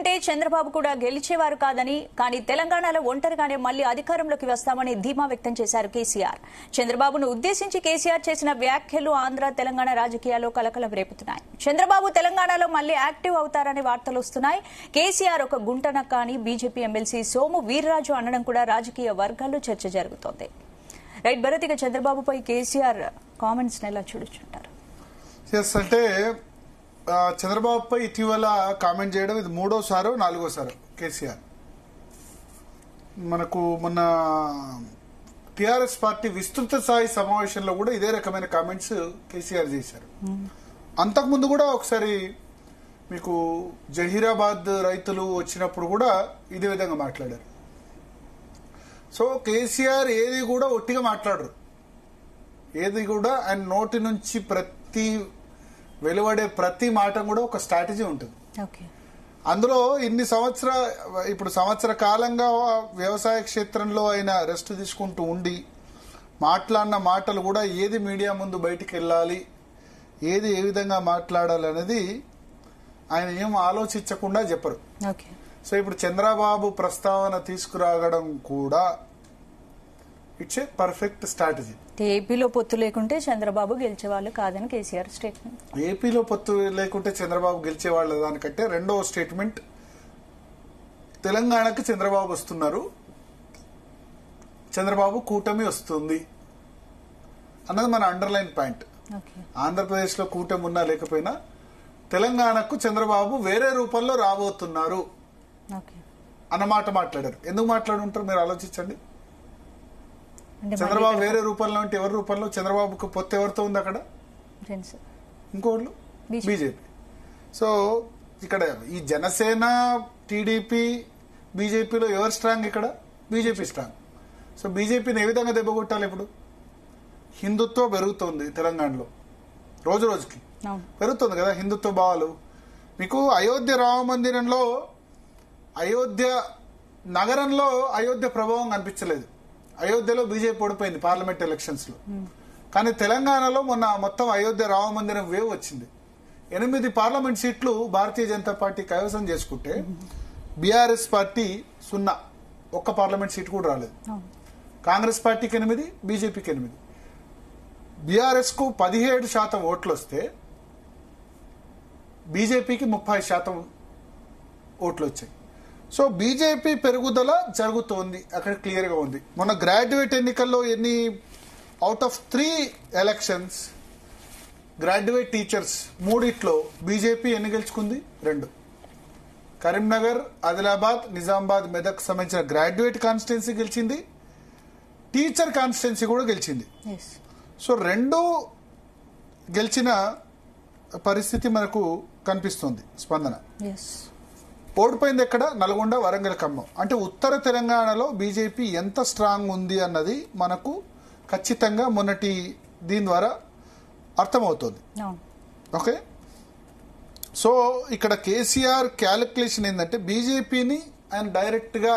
ఉంటే చంద్రబాబు కూడా గెలిచేవారు కాదని, కానీ తెలంగాణలో ఒంటరిగానే మళ్లీ అధికారంలోకి వస్తామని ధీమా వ్యక్తం చేశారు కేసీఆర్. చంద్రబాబును ఉద్దేశించి కేసీఆర్ చేసిన వ్యాఖ్యలు ఆంధ్ర తెలంగాణ రాజకీయాల్లో కలకలం రేపుతున్నాయి. చంద్రబాబు తెలంగాణలో మళ్లీ యాక్టివ్ అవుతారనే వార్తలు వస్తున్నాయి. కేసీఆర్ ఒక గుంటనక్క అని బీజేపీ ఎమ్మెల్సీ సోము వీర్రాజు అనడం కూడా రాజకీయ వర్గాల్లో చర్చ జరుగుతోంది. రైట్ భరత్, ఇక చంద్రబాబుపై కేసీఆర్ కామెంట్స్ ఎలా చూడొచ్చుంటారు? అంటే చంద్రబాబుపై ఇటీవల కామెంట్ చేయడం ఇది 3వ 4వ కేసీఆర్. మనకు మొన్న టిఆర్ఎస్ పార్టీ విస్తృత స్థాయి సమావేశంలో కూడా ఇదే రకమైన కామెంట్స్ కేసీఆర్ చేశారు. అంతకుముందు కూడా ఒకసారి మీకు జహీరాబాద్ రైతులు వచ్చినప్పుడు కూడా ఇదే విధంగా మాట్లాడారు. సో కేసీఆర్ ఏది కూడా ఒట్టిగా మాట్లాడరు. ఏది కూడా ఆయన నోటి నుంచి వెలువడే ప్రతి మాట కూడా ఒక స్ట్రాటజీ ఉంటుంది. అందులో ఇప్పుడు సంవత్సర కాలంగా వ్యవసాయ క్షేత్రంలో ఆయన రెస్ట్ తీసుకుంటూ ఉండి మాట్లాడిన మాటలు కూడా ఏది మీడియా ముందు బయటికి వెళ్ళాలి, ఏది ఏ విధంగా మాట్లాడాలి అనేది ఆయన ఏం ఆలోచించకుండా చెప్పరు. సో ఇప్పుడు చంద్రబాబు ప్రస్తావన తీసుకురావడం కూడా ఇట్స్ ఏ పర్ఫెక్ట్ స్ట్రాటజీ. ఏపీలో పొత్తు లేకుంటే చంద్రబాబు గెలిచేవాళ్ళు కాదని కేసీఆర్ స్టేట్మెంట్. ఏపీలో పొత్తు లేకుంటే చంద్రబాబు గెలిచేవాళ్ళ దానికంటే రెండవ స్టేట్మెంట్, తెలంగాణకు చంద్రబాబు వస్తున్నారు, చంద్రబాబు కూటమి వస్తుంది అన్నది మన అండర్లైన్ పాయింట్. ఆంధ్రప్రదేశ్ లో కూటమి ఉన్నా లేకపోయినా తెలంగాణకు చంద్రబాబు వేరే రూపంలో రాబోతున్నారు అన్నమాట మాట్లాడారు. ఎందుకు మాట్లాడుంటారు మీరు ఆలోచించండి. చంద్రబాబు వేరే రూపంలో అంటే ఎవరి రూపంలో? చంద్రబాబుకు పొత్తు ఎవరితో ఉంది అక్కడ? ఇంకోళ్ళు బీజేపీ. సో ఇక్కడ ఈ జనసేన, టీడీపీ, బీజేపీలో ఎవరు స్ట్రాంగ్? ఇక్కడ బీజేపీ స్ట్రాంగ్. సో బీజేపీని ఏ విధంగా దెబ్బకొట్టాలి? ఇప్పుడు హిందుత్వం పెరుగుతోంది తెలంగాణలో, రోజు రోజుకి పెరుగుతుంది కదా హిందుత్వ భావాలు. మీకు అయోధ్య రామ మందిరంలో, అయోధ్య నగరంలో అయోధ్య ప్రభావం కనిపించలేదు. అయోధ్యలో బీజేపీ ఓడిపోయింది పార్లమెంట్ ఎలక్షన్స్ లో. కానీ తెలంగాణలో మొన్న మొత్తం అయోధ్య రామ మందిరం వేవ్ వచ్చింది. 8 పార్లమెంట్ సీట్లు భారతీయ జనతా పార్టీ కైవసం చేసుకుంటే బీఆర్ఎస్ పార్టీ 0, ఒక్క పార్లమెంట్ సీట్ కూడా రాలేదు. కాంగ్రెస్ పార్టీకి 8, బీజేపీకి 8. బీఆర్ఎస్ కు 17% ఓట్లు వస్తే బీజేపీకి 30% ఓట్లు వచ్చాయి. సో బీజేపీ పెరుగుదల జరుగుతోంది, అక్కడ క్లియర్ గా ఉంది. మొన్న గ్రాడ్యుయేట్ ఎన్నికల్లో out of 3 elections graduate teachers 3 BJP ఎన్ని గెలుచుకుంది? 2. కరీంనగర్, ఆదిలాబాద్, నిజామాబాద్, మెదక్ సంబంధించిన గ్రాడ్యుయేట్ కాన్స్టిట్యున్సీ గెలిచింది, టీచర్ కాన్స్టిట్యున్సీ కూడా గెలిచింది. సో 2 గెలిచిన పరిస్థితి మనకు కనిపిస్తుంది. స్పందన ఓడిపోయింది ఎక్కడ? నల్గొండ, వరంగల్, ఖమ్మం. అంటే ఉత్తర తెలంగాణలో బీజేపీ ఎంత స్ట్రాంగ్ ఉంది అన్నది మనకు ఖచ్చితంగా మొన్నటి దీని ద్వారా అర్థమవుతుంది. ఓకే, సో ఇక్కడ కేసీఆర్ క్యాలిక్యులేషన్ ఏంటంటే బీజేపీని ఆయన డైరెక్ట్ గా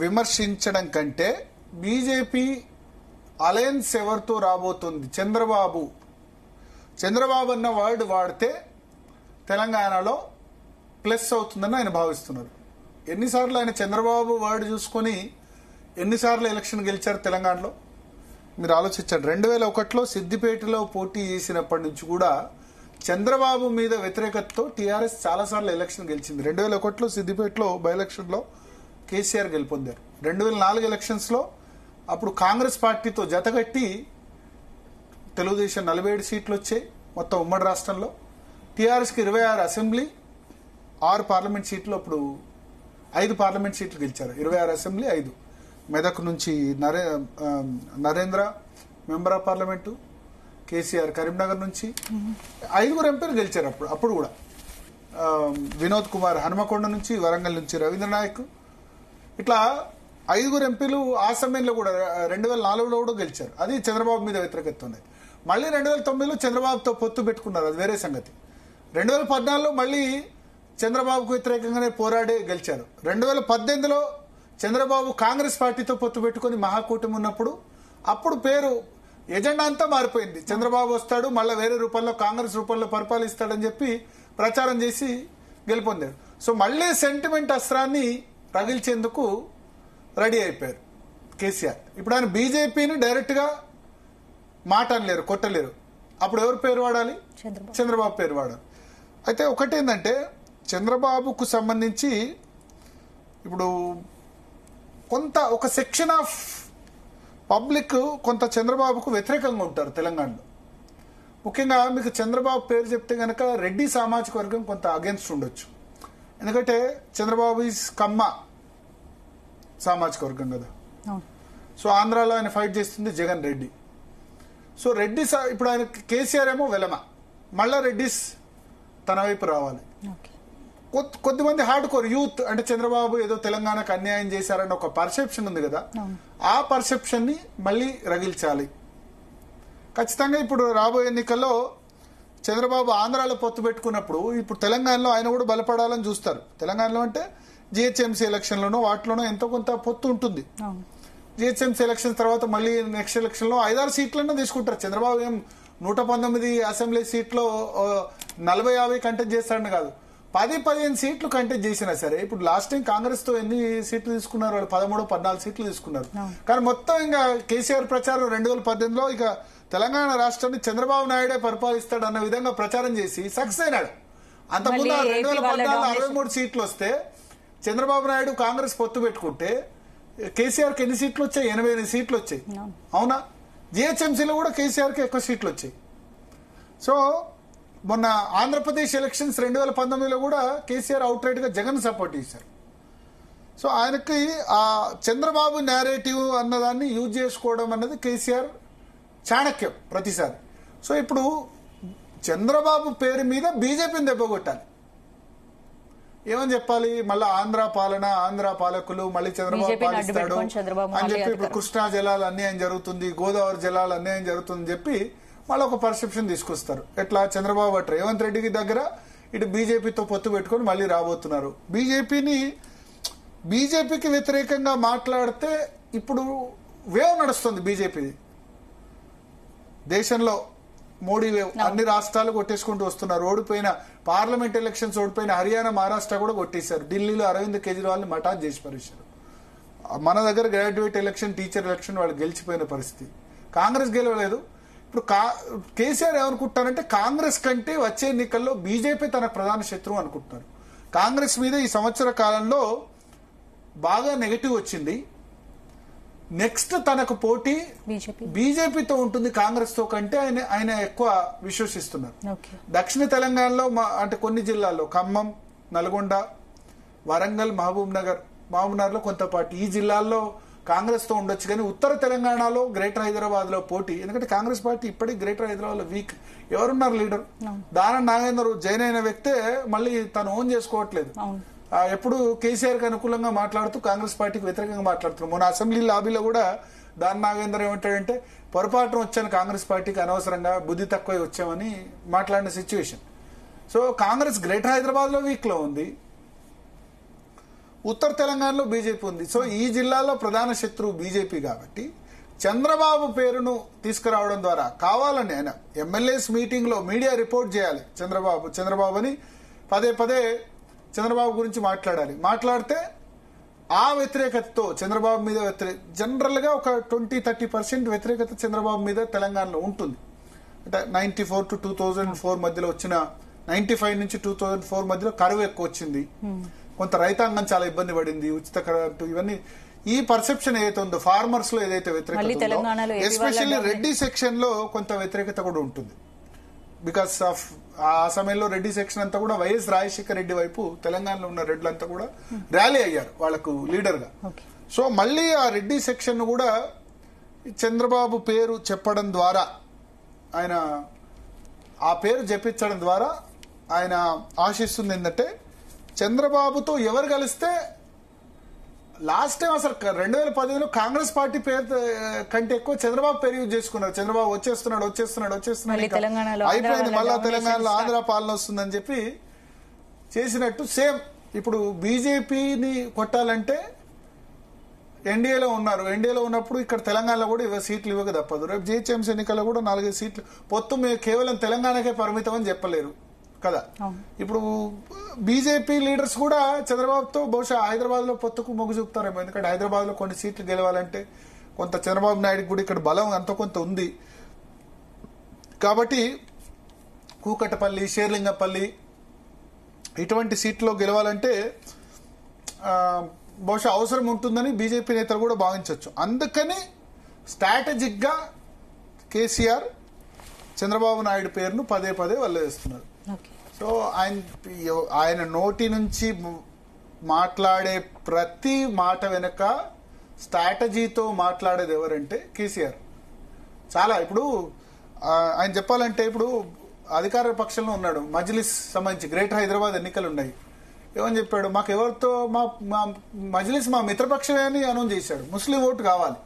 విమర్శించడం కంటే బీజేపీ అలయన్స్ ఎవరితో రాబోతుంది, చంద్రబాబు అన్న వర్డ్ వాడితే తెలంగాణలో ప్లస్ అవుతుందని ఆయన భావిస్తున్నారు. ఎన్నిసార్లు ఆయన చంద్రబాబు వర్డ్ చూసుకొని ఎన్నిసార్లు ఎలక్షన్ గెలిచారు తెలంగాణలో మీరు ఆలోచించండి. 2001లో సిద్దిపేటలో పోటీ చేసినప్పటి నుంచి కూడా చంద్రబాబు మీద వ్యతిరేకతతో టీఆర్ఎస్ చాలాసార్లు ఎలక్షన్ గెలిచింది. 2001లో సిద్దిపేటలో బై ఎలక్షన్ లో కేసీఆర్ గెలుపొందారు. 2004 ఎలక్షన్స్ లో అప్పుడు కాంగ్రెస్ పార్టీతో జతగట్టి తెలుగుదేశం 47 సీట్లు వచ్చాయి మొత్తం ఉమ్మడి రాష్ట్రంలో. టీఆర్ఎస్ కి 26 అసెంబ్లీ, 6 పార్లమెంట్ సీట్లు, అప్పుడు 5 పార్లమెంట్ సీట్లు గెలిచారు. 26 అసెంబ్లీ, 5. మెదక్ నుంచి Narendra member of parliament, KCR Karimnagar నుంచి 5 ఎంపీలు గెలిచారు. అప్పుడు కూడా వినోద్ కుమార్ హనుమకొండ నుంచి, వరంగల్ నుంచి రవీంద్ర నాయక్, ఇట్లా 5 ఎంపీలు ఆ సమయంలో కూడా 2004లో కూడా గెలిచారు. అది చంద్రబాబు మీద వ్యతిరేకత ఉన్నది. మళ్ళీ 2009లో చంద్రబాబుతో పొత్తు పెట్టుకున్నారు, అది వేరే సంగతి. 2014లో మళ్ళీ చంద్రబాబుకు వ్యతిరేకంగానే పోరాడి గెలిచారు. 2018లో చంద్రబాబు కాంగ్రెస్ పార్టీతో పొత్తు పెట్టుకుని మహాకూటమి ఉన్నప్పుడు అప్పుడు పేరు ఎజెండా అంతా మారిపోయింది. చంద్రబాబు వస్తాడు, మళ్ళీ వేరే రూపంలో కాంగ్రెస్ రూపంలో పరిపాలిస్తాడని చెప్పి ప్రచారం చేసి గెలుపొందారు. సో మళ్ళీ సెంటిమెంట్ అస్త్రాన్ని రగిల్చేందుకు రెడీ అయిపోయారు కేసీఆర్. ఇప్పుడు ఆయన బీజేపీని డైరెక్ట్ గా మాట అనలేరు, కొట్టలేరు. అప్పుడు ఎవరు పేరు వాడాలి? చంద్రబాబు పేరు వాడాలి. అయితే ఒకటేంటంటే చంద్రబాబుకు సంబంధించి ఇప్పుడు కొంత ఒక సెక్షన్ ఆఫ్ పబ్లిక్ కొంత చంద్రబాబుకు వ్యతిరేకంగా ఉంటారు తెలంగాణలో. ముఖ్యంగా మీకు చంద్రబాబు పేరు చెప్తే గనక రెడ్డి సామాజిక వర్గం కొంత అగేన్స్ట్ ఉండొచ్చు. ఎందుకంటే చంద్రబాబు ఈజ్ కమ్మ సామాజిక వర్గం కదా. సో ఆంధ్రాలో ఆయన ఫైట్ చేస్తుంది జగన్ రెడ్డి. సో రెడ్డి ఇప్పుడు ఆయన కేసీఆర్ ఏమో వెలమ, మళ్ళా రెడ్డిస్ తన వైపు రావాలి. కొద్దిమంది హార్డ్ కోర్ యూత్ అంటే చంద్రబాబు ఏదో తెలంగాణకు అన్యాయం చేశారన్న ఒక పర్సెప్షన్ ఉంది కదా, ఆ పర్సెప్షన్ ని మళ్ళీ రగిల్చాలి. ఖచ్చితంగా ఇప్పుడు రాబోయే ఎన్నికల్లో చంద్రబాబు ఆంధ్రాలో పొత్తు పెట్టుకున్నప్పుడు ఇప్పుడు తెలంగాణలో ఆయన కూడా బలపడాలని చూస్తారు. తెలంగాణలో అంటే జిహెచ్ఎంసీ ఎలక్షన్లోనో వాటిలోనో ఎంతో కొంత పొత్తు ఉంటుంది. జిహెచ్ఎంసీ ఎలక్షన్ తర్వాత మళ్ళీ నెక్స్ట్ ఎలక్షన్ లో 5-6 సీట్లన్నా తీసుకుంటారు. చంద్రబాబు ఏం 119 అసెంబ్లీ సీట్లో 40-50 కంటెస్ట్ చేస్తాడని కాదు, 10-15 సీట్లు కంటెస్ట్ చేసినా సరే. ఇప్పుడు లాస్ట్ టైం కాంగ్రెస్ తో ఎన్ని సీట్లు తీసుకున్నారు? వాళ్ళు 13-14 సీట్లు తీసుకున్నారు. కానీ మొత్తం ఇంకా కేసీఆర్ ప్రచారం 2018లో ఇక తెలంగాణ రాష్ట్రాన్ని చంద్రబాబు నాయుడే పరిపాలిస్తాడు అన్న విధంగా ప్రచారం చేసి సక్సెస్ అయినాడు. అంతకుముందు 2014 63 సీట్లు వస్తే చంద్రబాబు నాయుడు కాంగ్రెస్ పొత్తు పెట్టుకుంటే కేసీఆర్ కి ఎన్ని సీట్లు వచ్చాయి? 88 సీట్లు వచ్చాయి. అవునా? జిహెచ్ఎంసీలో కూడా కేసీఆర్ కి ఎక్కువ సీట్లు వచ్చాయి. సో మొన్న ఆంధ్రప్రదేశ్ ఎలక్షన్స్ 2019లో కూడా కేసీఆర్ అవుట్ రైట్ గా జగన్ సపోర్ట్ చేశారు. సో ఆయనకి ఆ చంద్రబాబు నేరేటివ్ అన్నదాన్ని యూజ్ చేసుకోవడం అన్నది కేసీఆర్ చాణక్యం ప్రతిసారి. సో ఇప్పుడు చంద్రబాబు పేరు మీద బీజేపీని దెబ్బకొట్టాలి. ఏమని చెప్పాలి? మళ్ళీ ఆంధ్ర పాలన, ఆంధ్ర పాలకులు మళ్ళీ చంద్రబాబు పాలిస్తాడు అని చెప్పి ఇప్పుడు కృష్ణా జలాలు అన్యాయం జరుగుతుంది, గోదావరి జలాలు అన్యాయం జరుగుతుందని చెప్పి మళ్ళీ ఒక పర్సెప్షన్ తీసుకొస్తారు. ఎట్లా? చంద్రబాబు అటు రేవంత్ రెడ్డికి దగ్గర, ఇటు బీజేపీతో పొత్తు పెట్టుకుని మళ్ళీ రాబోతున్నారు. బీజేపీకి వ్యతిరేకంగా మాట్లాడితే ఇప్పుడు వేవ్ నడుస్తుంది బీజేపీది దేశంలో. మోడీ వేవ్ అన్ని రాష్ట్రాలు కొట్టేసుకుంటూ వస్తున్నారు. ఓడిపోయిన పార్లమెంట్ ఎలక్షన్స్ ఓడిపోయిన హర్యానా, మహారాష్ట్ర కూడా కొట్టేశారు. ఢిల్లీలో అరవింద్ కేజ్రీవాల్ ని మటాన్ చేసి పరిచారు. మన దగ్గర గ్రాడ్యుయేట్ ఎలక్షన్, టీచర్ ఎలక్షన్ వాళ్ళు గెలిచిపోయిన పరిస్థితి. కాంగ్రెస్ గెలవలేదు. ఇప్పుడు కేసీఆర్ ఏమనుకుంటారంటే కాంగ్రెస్ కంటే వచ్చే ఎన్నికల్లో బీజేపీ తన ప్రధాన శత్రువు అనుకుంటున్నారు. కాంగ్రెస్ మీద ఈ సంవత్సర కాలంలో బాగా నెగటివ్ వచ్చింది. నెక్స్ట్ తనకు పోటీ బీజేపీతో ఉంటుంది కాంగ్రెస్ తో కంటే ఆయన ఎక్కువ విశ్వసిస్తున్నారు. దక్షిణ తెలంగాణలో అంటే కొన్ని జిల్లాల్లో ఖమ్మం, నల్గొండ, వరంగల్, మహబూబ్ నగర్ లో కొంత పార్టీ ఈ జిల్లాల్లో కాంగ్రెస్ తో ఉండొచ్చు. కానీ ఉత్తర తెలంగాణలో గ్రేటర్ హైదరాబాద్ లో పోటీ, ఎందుకంటే కాంగ్రెస్ పార్టీ ఇప్పటికీ గ్రేటర్ హైదరాబాద్ లో వీక్. ఎవరున్నారు లీడర్? దానం నాగేందర్ జైన్ అయిన వ్యక్తే మళ్ళీ తను ఓన్ చేసుకోవట్లేదు. ఎప్పుడు కేసీఆర్ కి అనుకూలంగా మాట్లాడుతూ కాంగ్రెస్ పార్టీకి వ్యతిరేకంగా మాట్లాడుతున్నారు. మొన్న అసెంబ్లీ లాబీలో కూడా దాని నాగేందర్ ఏమంటాడంటే పొరపాటున వచ్చాను కాంగ్రెస్ పార్టీకి, అనవసరంగా బుద్ధి తక్కువ వచ్చామని మాట్లాడిన situation. So Congress greater Hyderabad లో వీక్ లో ఉంది, ఉత్తర తెలంగాణలో బీజేపీ ఉంది. సో ఈ జిల్లాలో ప్రధాన శత్రువు బీజేపీ కాబట్టి చంద్రబాబు పేరును తీసుకురావడం ద్వారా కావాలని ఆయన ఎమ్మెల్యేస్ మీటింగ్ లో మీడియా రిపోర్ట్ చేయాలి. చంద్రబాబు అని పదే చంద్రబాబు గురించి మాట్లాడితే ఆ వ్యతిరేకతతో చంద్రబాబు మీద జనరల్ గా ఒక 20-30% వ్యతిరేకత చంద్రబాబు మీద తెలంగాణలో ఉంటుంది. అంటే 94 to 2004 మధ్యలో వచ్చిన 95 నుంచి 2004 మధ్యలో కరువు ఎక్కువ వచ్చింది. కొంత రైతాంగం చాలా ఇబ్బంది పడింది. ఉచిత కరెంటు, ఇవన్నీ ఈ పర్సెప్షన్ ఏదైతే ఉందో ఫార్మర్స్ లో ఏదైతే వ్యతిరేకత, ఎస్పెషల్లీ రెడ్డి సెక్షన్ లో కొంత వ్యతిరేకత కూడా ఉంటుంది. బికాస్ ఆఫ్ ఆ సమయంలో రెడ్డి సెక్షన్ అంతా కూడా వైఎస్ రాజశేఖర రెడ్డి వైపు తెలంగాణలో ఉన్న రెడ్లంతా కూడా ర్యాలీ అయ్యారు వాళ్లకు లీడర్ గా. సో మళ్ళీ ఆ రెడ్డి సెక్షన్ ను కూడా చంద్రబాబు పేరు చెప్పడం ద్వారా, ఆయన ఆ పేరు జపించడం ద్వారా ఆయన ఆశిస్తుంది ఏంటంటే చంద్రబాబుతో ఎవరు కలిస్తే, లాస్ట్ టైం అసలు 2015లో కాంగ్రెస్ పార్టీ పేరు కంటే ఎక్కువ చంద్రబాబు పేరు యూజ్ చేసుకున్నారు. చంద్రబాబు వచ్చేస్తున్నాడు అయిపోయింది, మళ్ళా తెలంగాణలో ఆంధ్ర పాలన వస్తుందని చెప్పి చేసినట్టు సేమ్ ఇప్పుడు బీజేపీని కొట్టాలంటే ఎన్డీఏలో ఉన్నారు. ఎన్డీఏలో ఉన్నప్పుడు ఇక్కడ తెలంగాణలో కూడా సీట్లు ఇవ్వక తప్పదు. రేపు జిహెచ్ఎంసీ ఎన్నికల్లో కూడా 4-5 సీట్లు పొత్తు కేవలం తెలంగాణకే పరిమితం అని చెప్పలేరు. కదా. ఇప్పుడు బీజేపీ లీడర్స్ కూడా చంద్రబాబుతో బహుశా హైదరాబాద్ లో పొత్తుకు మొగ్గు చూపుతారేమో. ఎందుకంటే హైదరాబాద్ లో కొన్ని సీట్లు గెలవాలంటే కొంత చంద్రబాబు నాయుడు కూడా ఇక్కడ బలం అంత కొంత ఉంది కాబట్టి కూకట్పల్లి, షేర్లింగపల్లి ఇటువంటి సీట్లో గెలవాలంటే బహుశా అవసరం ఉంటుందని బీజేపీ నేతలు కూడా భావించవచ్చు. అందుకని స్ట్రాటజిక్ గా కేసీఆర్ చంద్రబాబు నాయుడు పేరును పదే పదే వల్లేస్తున్నారు. సో ఆయన నోటి నుంచి మాట్లాడే ప్రతి మాట వెనక స్ట్రాటజీతో మాట్లాడేది ఎవరంటే కేసీఆర్. చాలా ఇప్పుడు ఆయన చెప్పాలంటే ఇప్పుడు అధికార పక్షంలో ఉన్నాడు, మజ్లిస్ సంబంధించి గ్రేటర్ హైదరాబాద్ ఎన్నికలు ఉన్నాయి. ఏమని చెప్పాడు, మాకు ఎవరితో మా మజ్లిస్ మా మిత్రపక్షమే అని అనౌన్స్ చేశాడు. ముస్లిం ఓటు కావాలి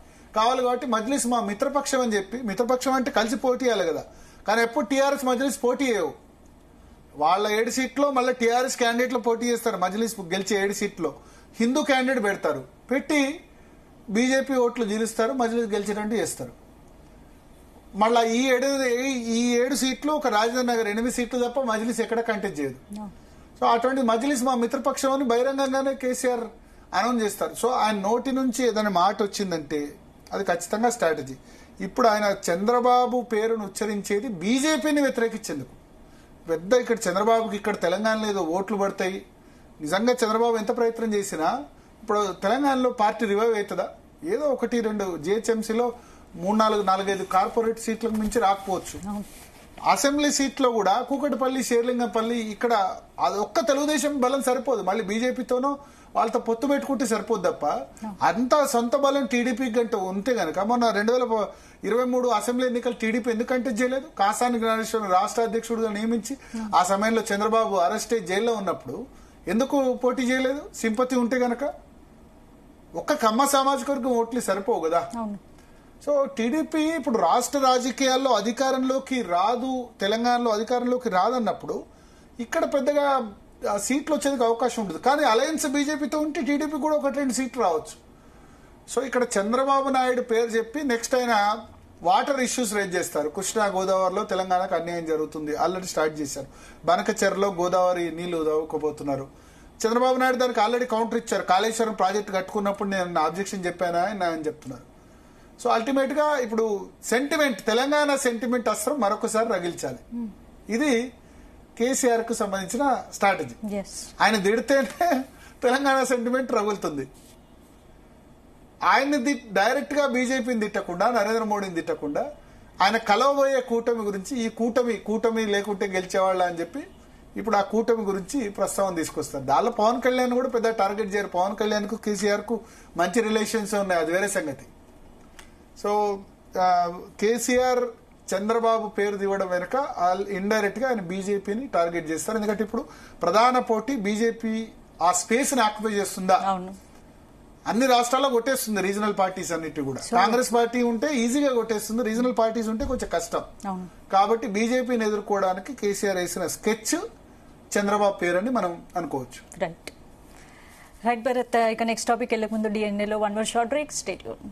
కాబట్టి మజ్లిస్ మా మిత్రపక్షం అని చెప్పి, మిత్రపక్షం అంటే కలిసి పోటీ చేయాలి కదా. కానీ ఎప్పుడు టీఆర్ఎస్ మజ్లిస్ పోటీ చేయవు. వాళ్ళ 7 సీట్లో మళ్ళీ టీఆర్ఎస్ క్యాండిడేట్లు పోటీ చేస్తారు. మజ్లిస్ గెలిచే 7 సీట్లో హిందూ క్యాండిడేట్ పెడతారు, పెట్టి బీజేపీ ఓట్లు జీలుస్తారు, మజ్లిస్ గెలిచేటట్టు చేస్తారు. మళ్ళా ఈ 7 సీట్లు ఒక రాజధాని నగర్ 8 సీట్లు తప్ప మజ్లిస్ ఎక్కడ కంటెస్ట్ చేయదు. సో అటువంటి మజ్లిస్ మా మిత్రపక్షం అని బహిరంగంగానే కేసీఆర్ అనౌన్స్ చేస్తారు. సో ఆయన నోటి నుంచి ఏదైనా మాట వచ్చిందంటే అది ఖచ్చితంగా స్ట్రాటజీ. ఇప్పుడు ఆయన చంద్రబాబు పేరును ఉచ్చరించేది బీజేపీని వ్యతిరేకించేందుకు. పెద్ద ఇక్కడ చంద్రబాబుకి ఇక్కడ తెలంగాణలో ఏదో ఓట్లు పడతాయి. నిజంగా చంద్రబాబు ఎంత ప్రయత్నం చేసినా ఇప్పుడు తెలంగాణలో పార్టీ రివైవ్ అవుతుందా? ఏదో 1-2 జిహెచ్ఎంసీలో 3-4-5 కార్పొరేట్ సీట్లకు మించి రాకపోవచ్చు. అసెంబ్లీ సీట్లో కూడా కూకట్పల్లి, షేర్లింగంపల్లి ఇక్కడ అది ఒక్క తెలుగుదేశం బలం సరిపోదు. మళ్ళీ బీజేపీతోనో వాళ్ళతో పొత్తు పెట్టుకుంటే సరిపోదు తప్ప అంత సొంత బలం టీడీపీ గంట ఉంటే గనక మొన్న 2023 అసెంబ్లీ ఎన్నికలు టీడీపీ ఎందుకు కంటెస్ట్ చేయలేదు? కాసాని జ్ఞానేశ్వరం రాష్ట్ర అధ్యక్షుడిగా నియమించి ఆ సమయంలో చంద్రబాబు అరెస్ట్ అయ్యి జైల్లో ఉన్నప్పుడు ఎందుకు పోటీ చేయలేదు? సింపతి ఉంటే గనక ఒక్క కమ్మ సామాజిక వర్గం ఓట్లు సరిపోవు కదా. సో టీడీపీ ఇప్పుడు రాష్ట్ర రాజకీయాల్లో అధికారంలోకి రాదు, తెలంగాణలో అధికారంలోకి రాదన్నప్పుడు ఇక్కడ పెద్దగా సీట్లు వచ్చేందుకు అవకాశం ఉంటుంది. కానీ అలయన్స్ బీజేపీతో ఉంటే టీడీపీ కూడా 1-2 సీట్లు రావచ్చు. సో ఇక్కడ చంద్రబాబు నాయుడు పేరు చెప్పి నెక్స్ట్ ఆయన వాటర్ ఇష్యూస్ రేజ్ చేస్తారు. కృష్ణా గోదావరిలో తెలంగాణకు అన్యాయం జరుగుతుంది, ఆల్రెడీ స్టార్ట్ చేశారు. బనకచెర్లో గోదావరి నీళ్లు దవ్వుకోబోతున్నారు. చంద్రబాబు నాయుడు దానికి ఆల్రెడీ కౌంటర్ ఇచ్చారు. కాళేశ్వరం ప్రాజెక్టు కట్టుకున్నప్పుడు నేను ఆబ్జెక్షన్ చెప్పానా అని చెప్తున్నారు. సో అల్టిమేట్ గా ఇప్పుడు సెంటిమెంట్, తెలంగాణ సెంటిమెంట్ అస్త్రం మరొకసారి రగిల్చాలి. ఇది కేసీఆర్ కు సంబంధించిన స్ట్రాటజీ. ఆయన తిడితేనే తెలంగాణ సెంటిమెంట్ రగులుతుంది. ఆయన్ని డైరెక్ట్ గా బీజేపీని తిట్టకుండా, నరేంద్ర మోడీని తిట్టకుండా ఆయన కలవబోయే కూటమి గురించి, ఈ కూటమి లేకుంటే గెలిచేవాళ్ళ అని చెప్పి ఇప్పుడు ఆ కూటమి గురించి ప్రస్తావన తీసుకొస్తారు. దానిలో పవన్ కళ్యాణ్ కూడా పెద్ద టార్గెట్ చేయరు. పవన్ కళ్యాణ్ కు కేసీఆర్ కు మంచి రిలేషన్స్ ఉన్నాయి, అది వేరే సంగతి. సో కేసీఆర్ చంద్రబాబు పేరు దివ్వడం వెనుక ఇండైరెక్ట్ గా ఆయన బీజేపీని టార్గెట్ చేస్తారు. ఎందుకంటే ఇప్పుడు ప్రధాన పోటీ బీజేపీ ఆ స్పేస్ ని ఆక్యుపై చేస్తుందా? అన్ని రాష్ట్రాల్లో కొట్టేస్తుంది రీజనల్ పార్టీస్ అన్నిటి కూడా. కాంగ్రెస్ పార్టీ ఉంటే ఈజీగా కొట్టేస్తుంది, రీజనల్ పార్టీస్ ఉంటే కొంచెం కష్టం. కాబట్టి బీజేపీని ఎదుర్కోవడానికి కేసీఆర్ వేసిన స్కెచ్ చంద్రబాబు పేరని మనం అనుకోవచ్చు. రైట్ భరత్, ఇక నెక్స్ట్ టాపిక్ వెళ్లే ముందు DNA లో 1 more short break. Stay tuned.